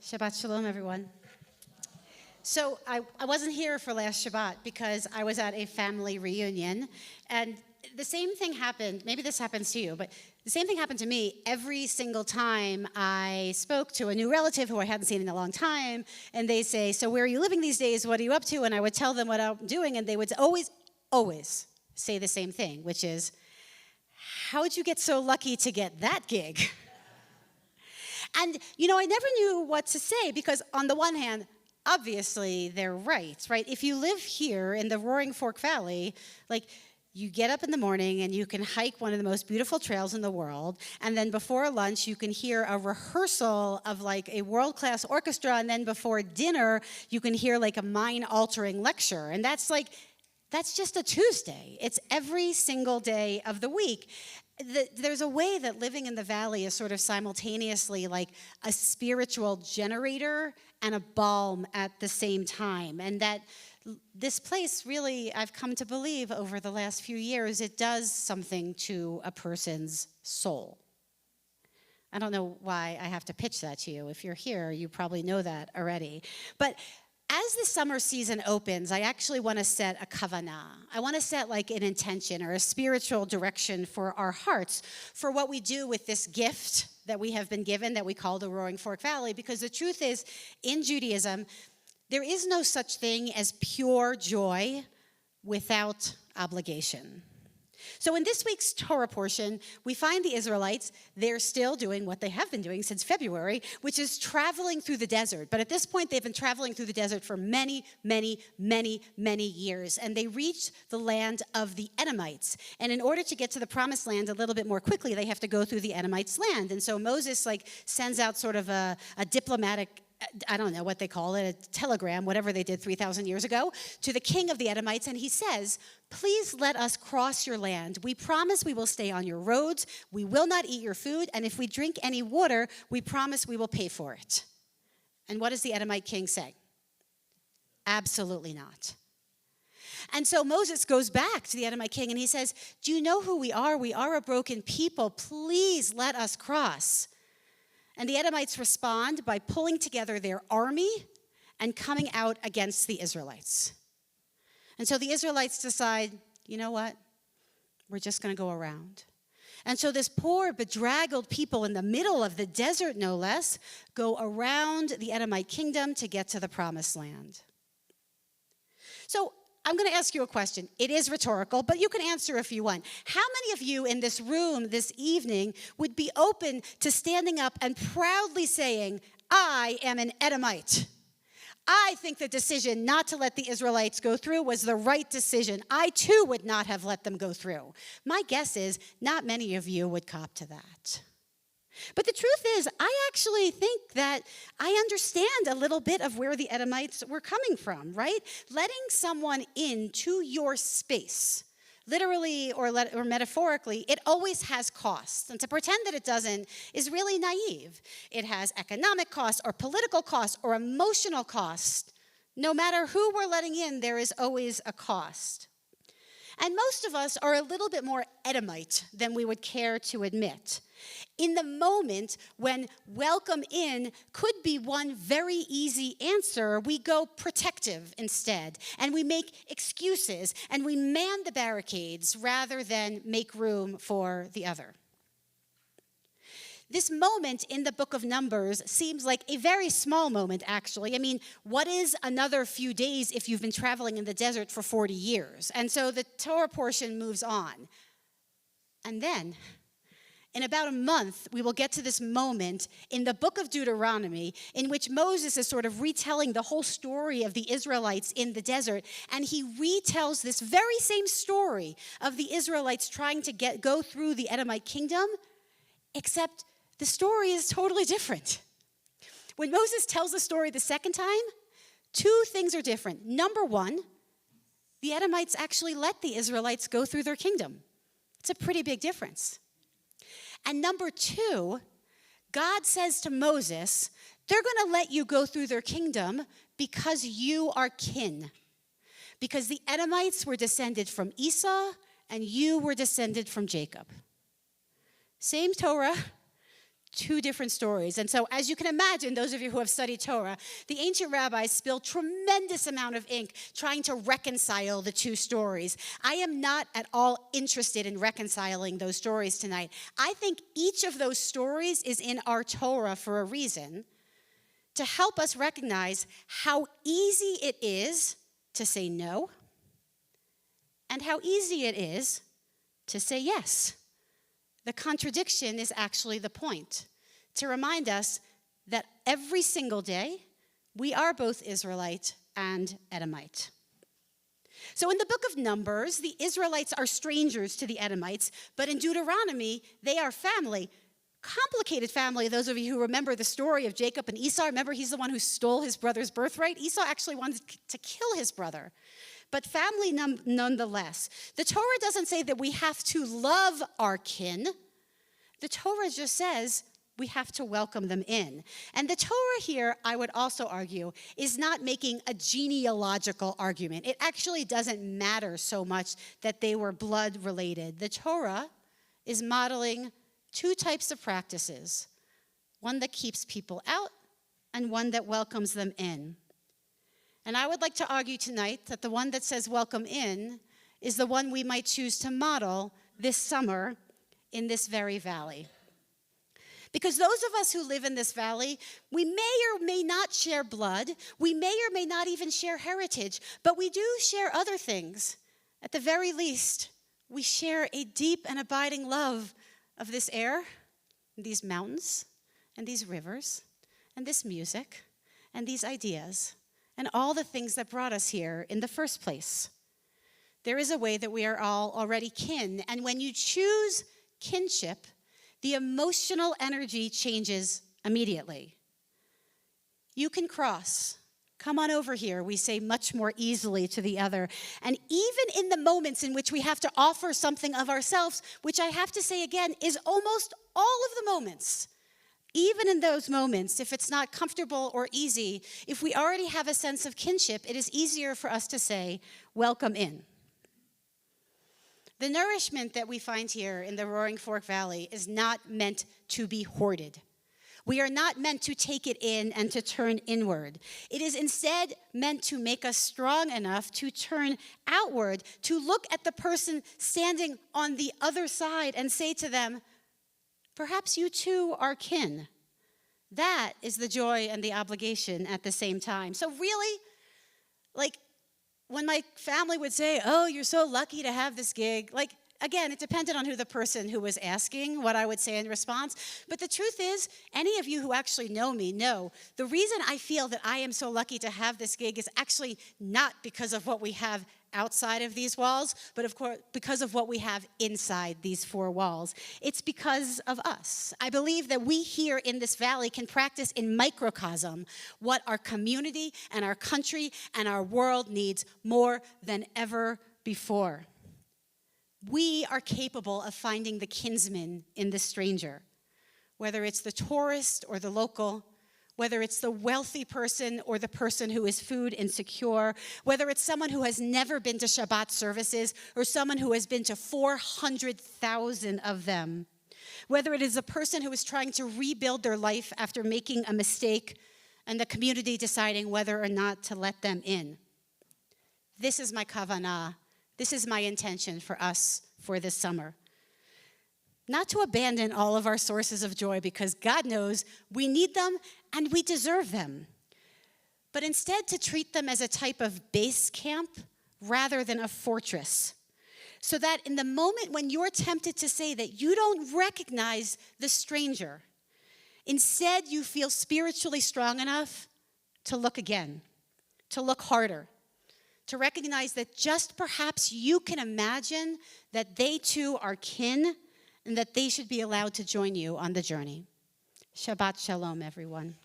Shabbat Shalom, everyone. So I wasn't here for last Shabbat because I was at a family reunion, and the same thing happened. Maybe this happens to you, but the same thing happened to me every single time I spoke to a new relative who I hadn't seen in a long time, and they say, "So where are you living these days? What are you up to?" And I would tell them what I'm doing, and they would always say the same thing, which is, "How'd you get so lucky to get that gig?" And, I never knew what to say because on the one hand, obviously they're right? If you live here in the Roaring Fork Valley, you get up in the morning and you can hike one of the most beautiful trails in the world, and then before lunch you can hear a rehearsal of a world-class orchestra, and then before dinner you can hear a mind-altering lecture, and that's just a Tuesday. It's every single day of the week. There's a way that living in the valley is sort of simultaneously like a spiritual generator and a balm at the same time. And that this place really, I've come to believe over the last few years, it does something to a person's soul. I don't know why I have to pitch that to you. If you're here, you probably know that already. But as the summer season opens, I actually want to set a kavanah. I want to set an intention or a spiritual direction for our hearts for what we do with this gift that we have been given that we call the Roaring Fork Valley. Because the truth is, in Judaism, there is no such thing as pure joy without obligation. So in this week's Torah portion, we find the Israelites, they're still doing what they have been doing since February, which is traveling through the desert. But at this point, they've been traveling through the desert for many, many, many, many years. And they reached the land of the Edomites. And in order to get to the promised land a little bit more quickly, they have to go through the Edomites' land. And so Moses sends out sort of a diplomatic, I don't know what they call it, a telegram, whatever they did 3,000 years ago, to the king of the Edomites, and he says, "Please let us cross your land. We promise we will stay on your roads, we will not eat your food, and if we drink any water, we promise we will pay for it." And what does the Edomite king say? Absolutely not. And so Moses goes back to the Edomite king and he says, "Do you know who we are? We are a broken people. Please let us cross." And the Edomites respond by pulling together their army and coming out against the Israelites. And so the Israelites decide, you know what? We're just going to go around. And so this poor, bedraggled people in the middle of the desert, no less, go around the Edomite kingdom to get to the promised land. So I'm going to ask you a question. It is rhetorical, but you can answer if you want. How many of you in this room this evening would be open to standing up and proudly saying, "I am an Edomite. I think the decision not to let the Israelites go through was the right decision. I too would not have let them go through"? My guess is not many of you would cop to that. But the truth is, I actually think that I understand a little bit of where the Edomites were coming from, right? Letting someone into your space, literally or metaphorically, it always has costs. And to pretend that it doesn't is really naive. It has economic costs or political costs or emotional costs. No matter who we're letting in, there is always a cost. And most of us are a little bit more Edomite than we would care to admit. In the moment when welcome in could be one very easy answer, we go protective instead, and we make excuses, and we man the barricades rather than make room for the other. This moment in the book of Numbers seems like a very small moment, actually. I mean, what is another few days if you've been traveling in the desert for 40 years? And so the Torah portion moves on. And then, in about a month, we will get to this moment in the book of Deuteronomy in which Moses is sort of retelling the whole story of the Israelites in the desert. And he retells this very same story of the Israelites trying to go through the Edomite kingdom, except the story is totally different. When Moses tells the story the second time, two things are different. Number one, the Edomites actually let the Israelites go through their kingdom. It's a pretty big difference. And number two, God says to Moses, they're going to let you go through their kingdom because you are kin. Because the Edomites were descended from Esau and you were descended from Jacob. Same Torah, two different stories. And so, as you can imagine, those of you who have studied Torah, the ancient rabbis spilled tremendous amount of ink trying to reconcile the two stories. I am not at all interested in reconciling those stories tonight. I think each of those stories is in our Torah for a reason, to help us recognize how easy it is to say no and how easy it is to say yes. The contradiction is actually the point, to remind us that every single day we are both Israelite and Edomite. So in the book of Numbers, the Israelites are strangers to the Edomites, but in Deuteronomy, they are family. Complicated family. Those of you who remember the story of Jacob and Esau, remember he's the one who stole his brother's birthright. Esau actually wanted to kill his brother, but family nonetheless. The Torah doesn't say that we have to love our kin. The Torah just says we have to welcome them in. And the Torah here, I would also argue, is not making a genealogical argument. It actually doesn't matter so much that they were blood related. The Torah is modeling two types of practices, one that keeps people out and one that welcomes them in. And I would like to argue tonight that the one that says welcome in is the one we might choose to model this summer in this very valley. Because those of us who live in this valley, we may or may not share blood, we may or may not even share heritage, but we do share other things. At the very least, we share a deep and abiding love of this air, and these mountains, and these rivers, and this music, and these ideas, and all the things that brought us here in the first place. There is a way that we are all already kin, and when you choose kinship, the emotional energy changes immediately. You can cross. Come on over here, we say much more easily to the other. And even in the moments in which we have to offer something of ourselves, which I have to say again is almost all of the moments, even in those moments, if it's not comfortable or easy, if we already have a sense of kinship, it is easier for us to say, welcome in. The nourishment that we find here in the Roaring Fork Valley is not meant to be hoarded. We are not meant to take it in and to turn inward. It is instead meant to make us strong enough to turn outward, to look at the person standing on the other side and say to them, perhaps you too are kin. That is the joy and the obligation at the same time. So really, when my family would say, oh, you're so lucky to have this gig, again, it depended on who the person who was asking, what I would say in response. But the truth is, any of you who actually know me know, the reason I feel that I am so lucky to have this gig is actually not because of what we have outside of these walls, but of course, because of what we have inside these four walls. It's because of us. I believe that we here in this valley can practice in microcosm what our community and our country and our world needs more than ever before. We are capable of finding the kinsman in the stranger, whether it's the tourist or the local, whether it's the wealthy person or the person who is food insecure, whether it's someone who has never been to Shabbat services or someone who has been to 400,000 of them, whether it is a person who is trying to rebuild their life after making a mistake and the community deciding whether or not to let them in. This is my kavanah. This is my intention for us for this summer. Not to abandon all of our sources of joy because God knows we need them and we deserve them, but instead to treat them as a type of base camp rather than a fortress, so that in the moment when you're tempted to say that you don't recognize the stranger, instead you feel spiritually strong enough to look again, to look harder, to recognize that just perhaps you can imagine that they too are kin and that they should be allowed to join you on the journey. Shabbat Shalom, everyone.